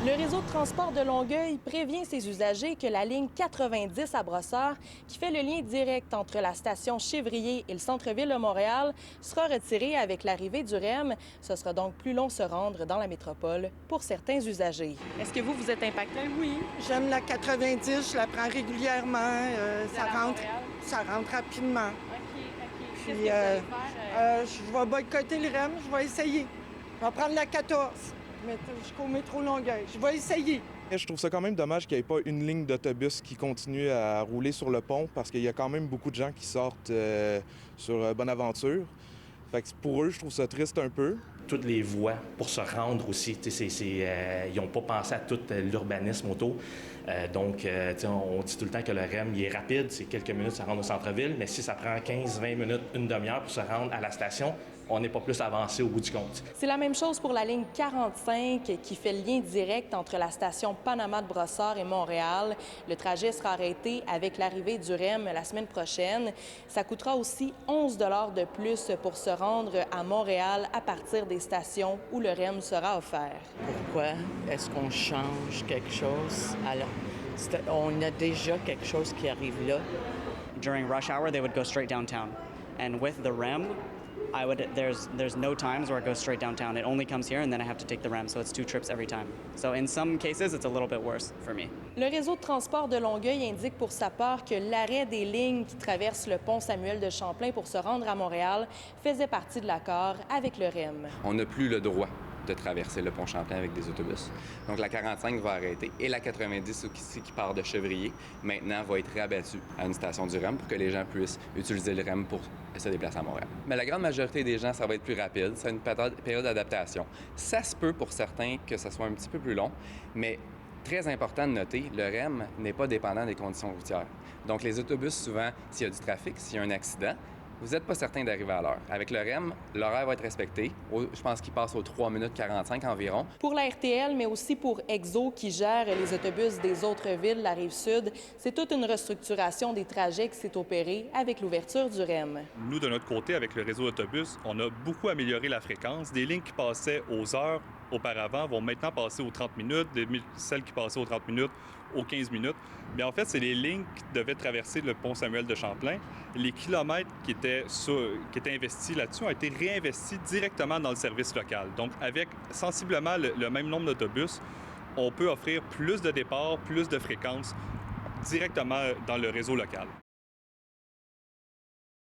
Le réseau de transport de Longueuil prévient ses usagers que la ligne 90 à Brossard, qui fait le lien direct entre la station Chevrier et le centre-ville de Montréal, sera retirée avec l'arrivée du REM. Ce sera donc plus long se rendre dans la métropole pour certains usagers. Est-ce que vous êtes impacté? Oui, j'aime la 90, je la prends régulièrement. Ça rentre rapidement. OK. Puis, je vais boycotter le REM, je vais essayer. Je vais prendre la 14, jusqu'au métro Longueuil. Je vais essayer. Je trouve ça quand même dommage qu'il n'y ait pas une ligne d'autobus qui continue à rouler sur le pont parce qu'il y a quand même beaucoup de gens qui sortent sur Bonaventure. Fait que pour eux, je trouve ça triste un peu. Toutes les voies pour se rendre aussi, ils n'ont pas pensé à tout l'urbanisme autour. Donc, on dit tout le temps que le REM il est rapide, c'est quelques minutes, ça rentre au centre-ville, mais si ça prend 15-20 minutes, une demi-heure pour se rendre à la station, on n'est pas plus avancé au bout du compte. C'est la même chose pour la ligne 45 qui fait le lien direct entre la station Panama de Brossard et Montréal. Le trajet sera arrêté avec l'arrivée du REM la semaine prochaine. Ça coûtera aussi 11 $ de plus pour se rendre à Montréal à partir des stations où le REM sera offert. Pourquoi est-ce qu'on change quelque chose? Alors, on a déjà quelque chose qui arrive là. During rush hour, they would go straight downtown. And with the REM, there's no times where it goes straight downtown. It only comes here and then I have to take the REM, so it's 2 trips every time. So in some cases, it's a little bit worse for me. Le réseau de transport de Longueuil indique pour sa part que l'arrêt des lignes qui traversent le pont Samuel de Champlain pour se rendre à Montréal faisait partie de l'accord avec le REM. On n'a plus le droit de traverser le pont Champlain avec des autobus. Donc la 45 va arrêter et la 90 aussi qui part de Chevrier, maintenant va être rabattue à une station du REM pour que les gens puissent utiliser le REM pour se déplacer à Montréal. Mais la grande majorité des gens, ça va être plus rapide. C'est une période d'adaptation. Ça se peut pour certains que ça soit un petit peu plus long, mais très important de noter, le REM n'est pas dépendant des conditions routières. Donc les autobus, souvent, s'il y a du trafic, s'il y a un accident, vous n'êtes pas certain d'arriver à l'heure. Avec le REM, l'horaire va être respecté. Je pense qu'il passe aux 3 minutes 45 environ. Pour la RTL, mais aussi pour EXO qui gère les autobus des autres villes, la Rive-Sud, c'est toute une restructuration des trajets qui s'est opérée avec l'ouverture du REM. Nous, de notre côté, avec le réseau d'autobus, on a beaucoup amélioré la fréquence. Des lignes qui passaient aux heures auparavant vont maintenant passer aux 30 minutes, celles qui passaient aux 30 minutes aux 15 minutes. Mais en fait, c'est les lignes qui devaient traverser le pont Samuel de Champlain. Les kilomètres qui étaient investis là-dessus ont été réinvestis directement dans le service local. Donc, avec sensiblement le même nombre d'autobus, on peut offrir plus de départs, plus de fréquences directement dans le réseau local.